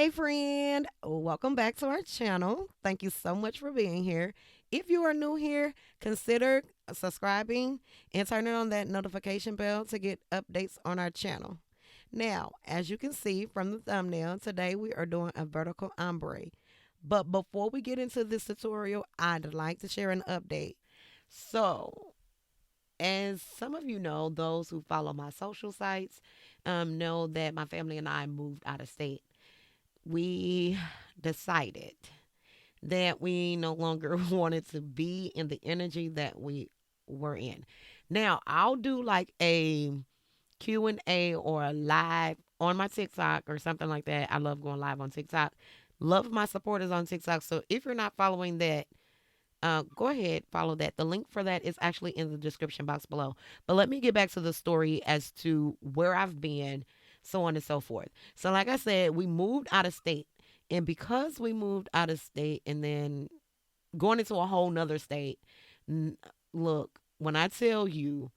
Hey, friend. Welcome back to our channel. Thank you so much for being here. If you are new here, consider subscribing and turning on that notification bell to get updates on our channel. Now, as you can see from the thumbnail, today we are doing a vertical ombre. But before we get into this tutorial, I'd like to share an update. So, as some of you know, those who follow my social sites know that my family and I moved out of state. We decided that we no longer wanted to be in the energy that we were in. Now, I'll do like a Q&A or a live on my TikTok or something like that. I love going live on TikTok. Love my supporters on TikTok. So if you're not following that, go ahead, follow that. The link for that is actually in the description box below. But let me get back to the story as to where I've been, so on and so forth. So, like I said, we moved out of state. And because we moved out of state and then going into a whole nother state, look, when I tell you,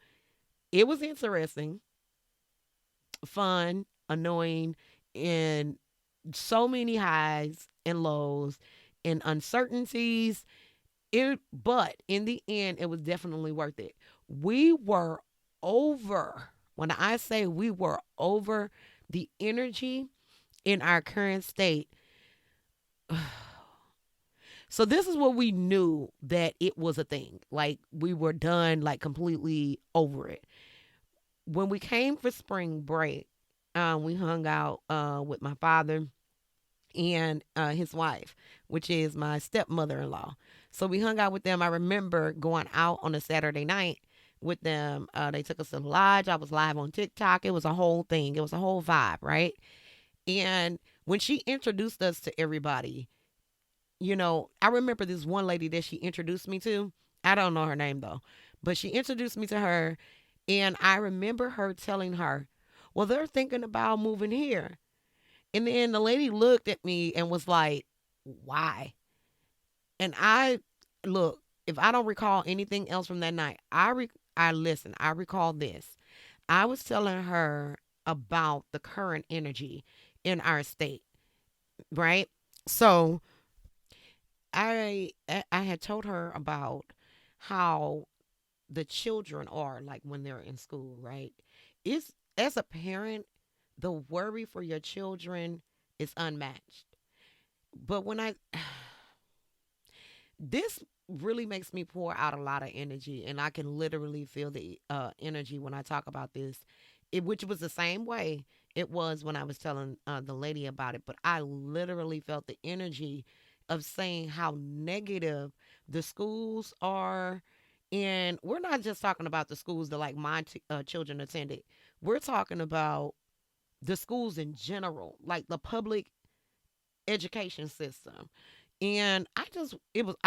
it was interesting, fun, annoying, and so many highs and lows and uncertainties but in the end it was definitely worth it. We were over, when I say we were over the energy in our current state. So this is what we knew, that it was a thing, like we were done, like completely over it. When we came for spring break, we hung out with my father and his wife, which is my stepmother-in-law. So we hung out with them. I remember going out on a Saturday night with them. They took us to the lodge. I was live on TikTok. It was a whole thing. It was a whole vibe, right? And when she introduced us to everybody, I remember this one lady that she introduced me to. I don't know her name though, but she introduced me to her. And I remember her telling her, well, they're thinking about moving here. And then the lady looked at me and was like, why? And look, if I don't recall anything else from that night, I listen, I recall this. I was telling her about the current energy in our state, right? So I had told her about how the children are like when they're in school, right? It's, as a parent, the worry for your children is unmatched. But when I this really makes me pour out a lot of energy, and I can literally feel the energy when I talk about this, which was the same way it was when I was telling the lady about it. But I literally felt the energy of saying how negative the schools are. And we're not just talking about the schools that like my children attended. We're talking about the schools in general, like the public education system. And I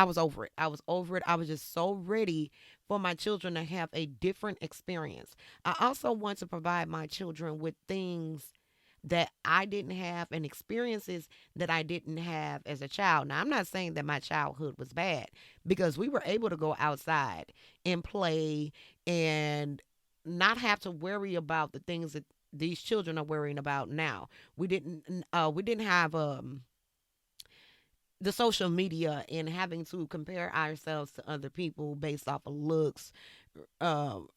was over it. I was over it. I was just so ready for my children to have a different experience. I also want to provide my children with things that I didn't have and experiences that I didn't have as a child. Now, I'm not saying that my childhood was bad, because we were able to go outside and play and not have to worry about the things that these children are worrying about now. We didn't have the social media and having to compare ourselves to other people based off of looks,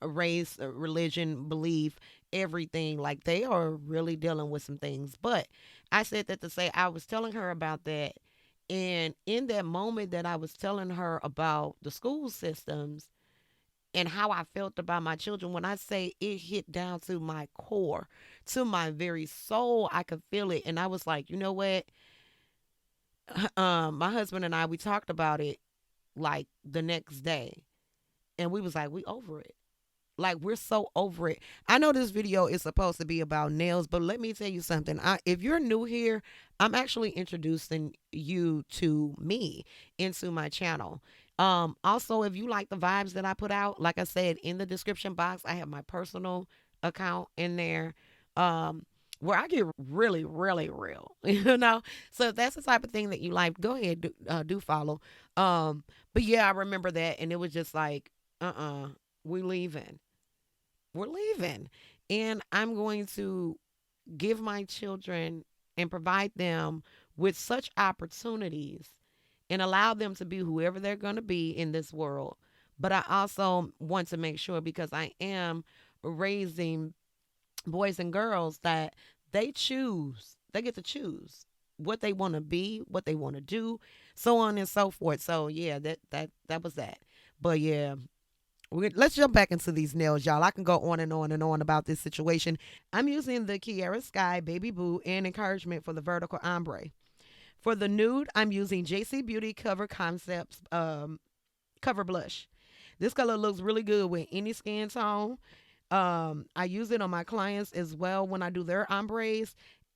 race, religion, belief, everything. Like, they are really dealing with some things. But I said that to say, I was telling her about that. And in that moment that I was telling her about the school systems and how I felt about my children, when I say it hit down to my core, to my very soul, I could feel it. And I was like, you know what? My husband and I, we talked about it like the next day, and we was like, we over it. Like, we're so over it. I know this video is supposed to be about nails, but let me tell you something. If you're new here, I'm actually introducing you to me, into my channel. Also, if you like the vibes that I put out, like I said, in the description box, I have my personal account in there. Where I get really, really real, So if that's the type of thing that you like, go ahead, do follow. But yeah, I remember that, and it was just like, we leaving, we're leaving, and I'm going to give my children and provide them with such opportunities and allow them to be whoever they're going to be in this world. But I also want to make sure, because I am raising boys and girls, that they get to choose what they want to be, what they want to do, so on and so forth. So yeah, that was that. But yeah, let's jump back into these nails, y'all. I can go on and on and on about this situation. I'm using the Kiara Sky Baby Boo and Encouragement for the vertical ombre. For the nude, I'm using JC Beauty Cover Concepts Cover Blush. This color looks really good with any skin tone. I use it on my clients as well when I do their ombres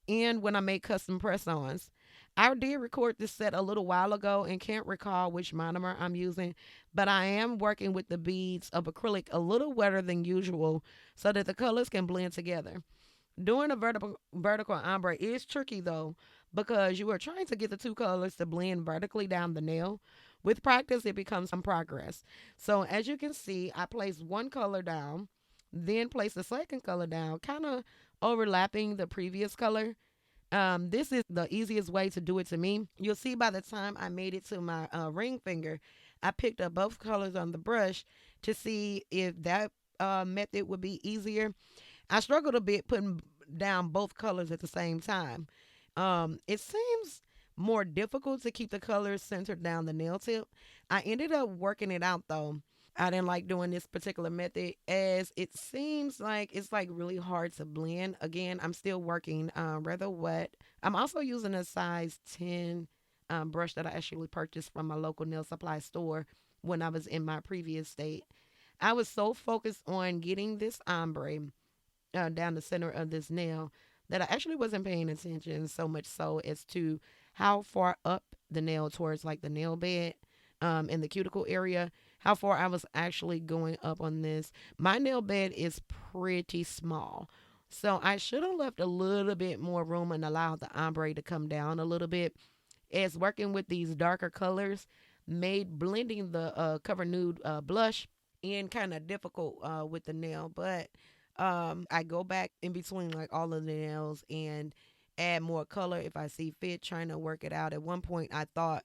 and when I make custom press-ons. I did record this set a little while ago and can't recall which monomer I'm using, but I am working with the beads of acrylic a little wetter than usual so that the colors can blend together. Doing a vertical ombre is tricky though, because you are trying to get the two colors to blend vertically down the nail. With practice, it becomes some progress. So as you can see, I placed one color down, then placed the second color down, kind of overlapping the previous color. This is the easiest way to do it to me. You'll see by the time I made it to my ring finger, I picked up both colors on the brush to see if that method would be easier. I struggled a bit putting down both colors at the same time. It seems more difficult to keep the colors centered down the nail tip. I ended up working it out though. I didn't like doing this particular method as it seems like it's like really hard to blend. Again, I'm still working rather wet. I'm also using a size 10 brush that I actually purchased from my local nail supply store when I was in my previous state. I was so focused on getting this ombre down the center of this nail that I actually wasn't paying attention so much so as to how far up the nail towards like the nail bed in the cuticle area, how far I was actually going up on this. My nail bed is pretty small. So I should have left a little bit more room and allowed the ombre to come down a little bit. As working with these darker colors made blending the cover nude blush and kind of difficult with the nail, but I go back in between like all of the nails and add more color if I see fit, trying to work it out. At one point I thought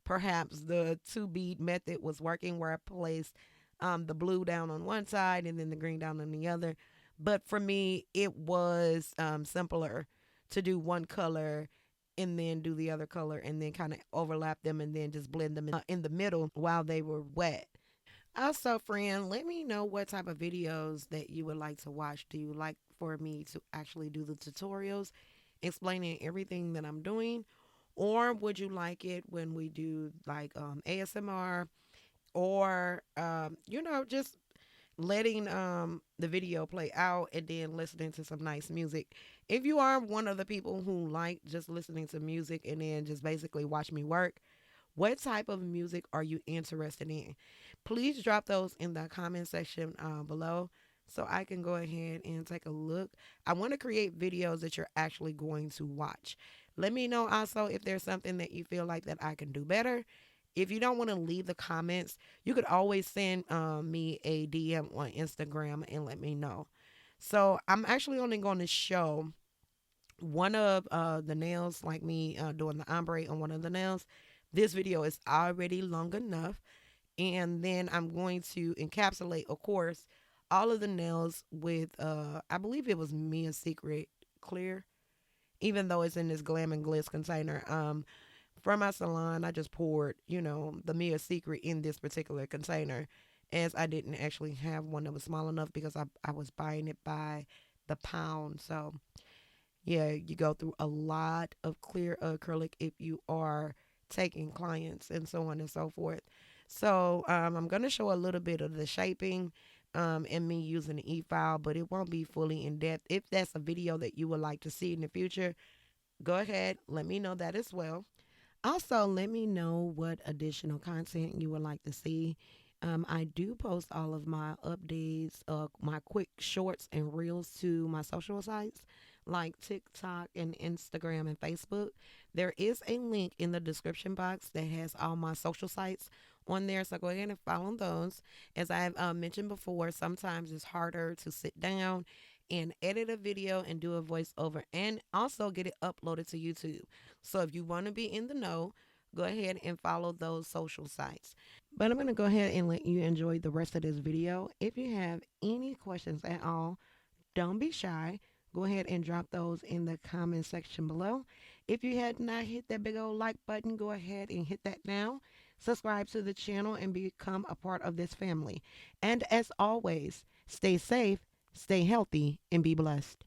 perhaps the two bead method was working, where I placed the blue down on one side and then the green down on the other. But for me, it was simpler to do one color and then do the other color and then kind of overlap them and then just blend them in the middle while they were wet. Also, friend, let me know what type of videos that you would like to watch. Do you like for me to actually do the tutorials explaining everything that I'm doing? Or would you like it when we do like ASMR or, just letting the video play out and then listening to some nice music? If you are one of the people who like just listening to music and then just basically watch me work, what type of music are you interested in? Please drop those in the comment section below so I can go ahead and take a look. I want to create videos that you're actually going to watch. Let me know also if there's something that you feel like that I can do better. If you don't want to leave the comments, you could always send me a DM on Instagram and let me know. So I'm actually only going to show one of the nails, like me doing the ombre on one of the nails. This video is already long enough. And then I'm going to encapsulate, of course, all of the nails with, I believe it was Mia's Secret Clear, even though it's in this Glam and Gliss container. From my salon, I just poured, the Mia Secret in this particular container, as I didn't actually have one that was small enough because I was buying it by the pound. So yeah, you go through a lot of clear acrylic if you are taking clients and so on and so forth. So I'm going to show a little bit of the shaping and me using the e-file, but it won't be fully in depth. If that's a video that you would like to see in the future, go ahead, let me know that as well. Also, let me know what additional content you would like to see. I do post all of my updates, my quick shorts and reels to my social sites like TikTok and Instagram and Facebook. There is a link in the description box that has all my social sites on there. So go ahead and follow those. As I've mentioned before, sometimes it's harder to sit down and edit a video and do a voiceover and also get it uploaded to YouTube. So if you want to be in the know, go ahead and follow those social sites. But I'm going to go ahead and let you enjoy the rest of this video. If you have any questions at all, don't be shy. Go ahead and drop those in the comment section below. If you had not hit that big old like button, go ahead and hit that now. Subscribe to the channel and become a part of this family. And as always, stay safe, stay healthy, and be blessed.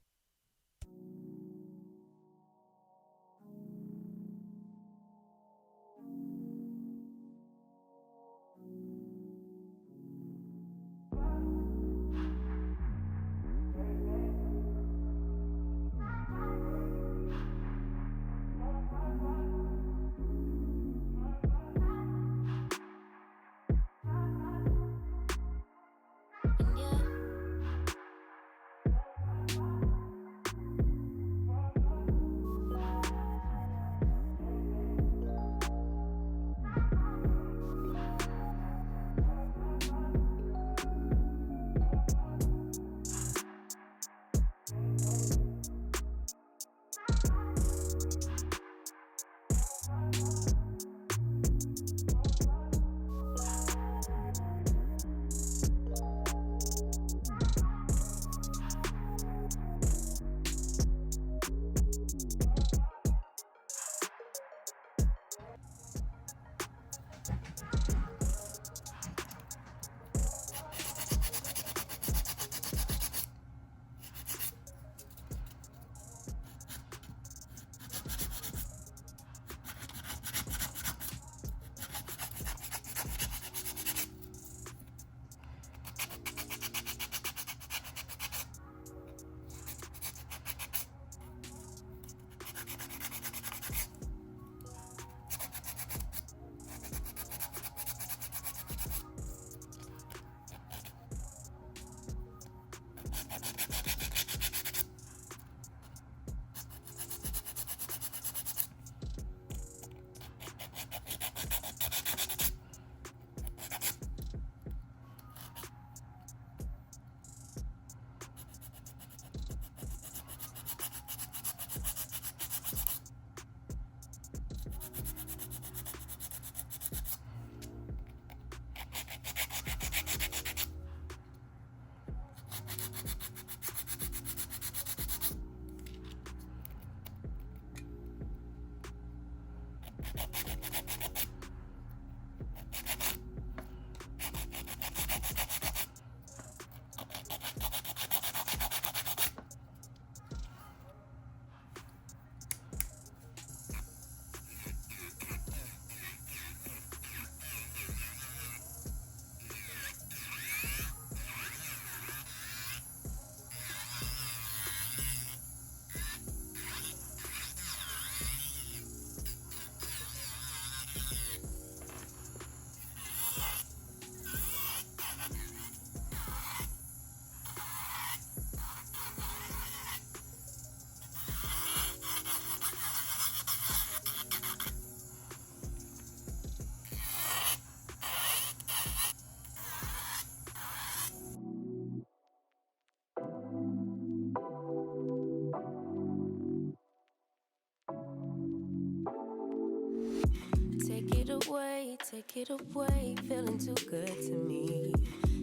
Take it away, feeling too good to me.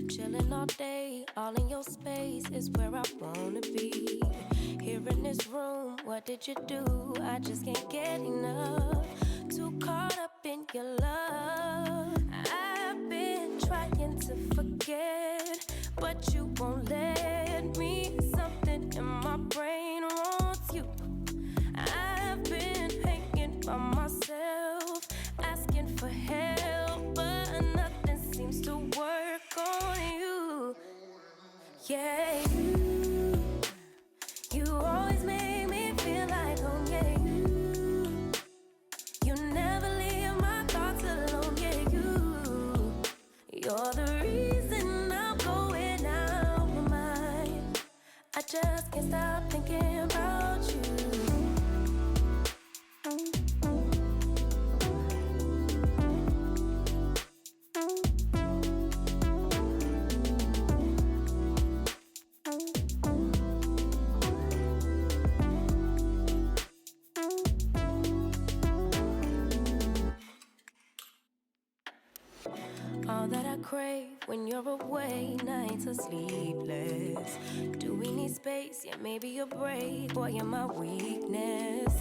Chilling all day, all in your space is where I wanna be. Here in this room, what did you do? I just can't get enough. Too caught up in your love. I've been trying to forget, but you won't let me. Something in my brain wants you. I've been hanging by myself, asking for help, but nothing seems to work on you. Yeah, you always make me feel like home. Yeah, you never leave my thoughts All that I crave when you're away, nights are sleepless. Do we need space? Yeah, maybe a break. Boy, you're my weakness.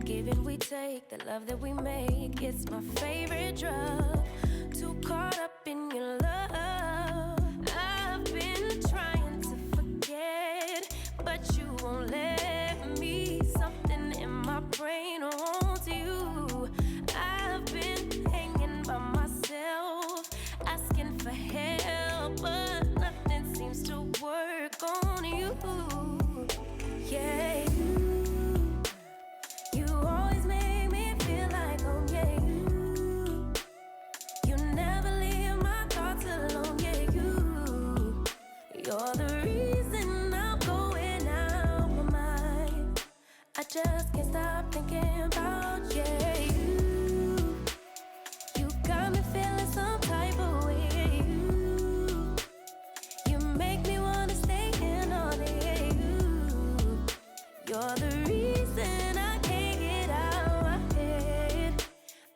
Give and we take, the love that we make, it's my favorite drug. Too caught up in your love. I've been trying to forget, but you won't let me. Something in my brain wants you. I've been hanging by myself, asking for help, but nothing seems to work on you. Yeah, you always make me feel like home. Yeah, you never leave my thoughts alone. Yeah, you're the reason I'm going out my mind. I just can't stop thinking about you got me feeling some type of way. You make me wanna stay in all day. You're the reason I can't get out my head.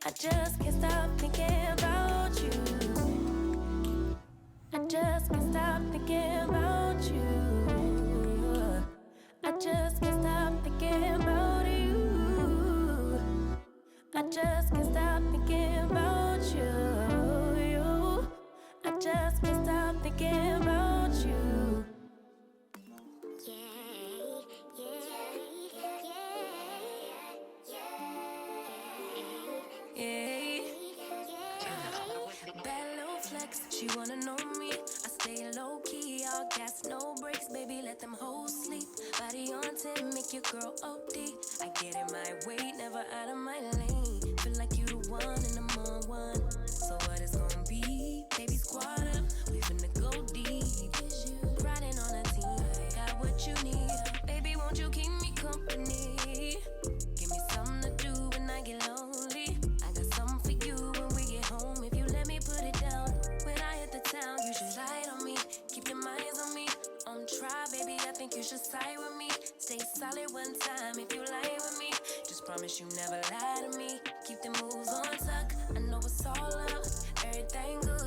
I just can't stop thinking about you. I just can't stop thinking about you. I just can't stop thinking about you. I just can't stop thinking about you. I just can't stop thinking about you. Yeah. Bad little flex, she wanna know me. I stay low key, all gas, no brakes. Baby, let them hoes sleep. Body on 10, make your girl OD. I get in my way, never out of my lane. Feel like you the one and I'm on one. So what it's gonna be? Baby, squad up, we finna go deep. Riding on a team, got what you need. Baby, won't you keep me company? Give me something to do when I get lonely. I got something for you when we get home. If you let me put it down, when I hit the town, you should slide on me. Keep your minds on me. On try, baby, I think you should side with me. Stay solid one time if you lie with me. Just promise you never lie to me. Keep the moves on tuck. I know it's all out. Everything good.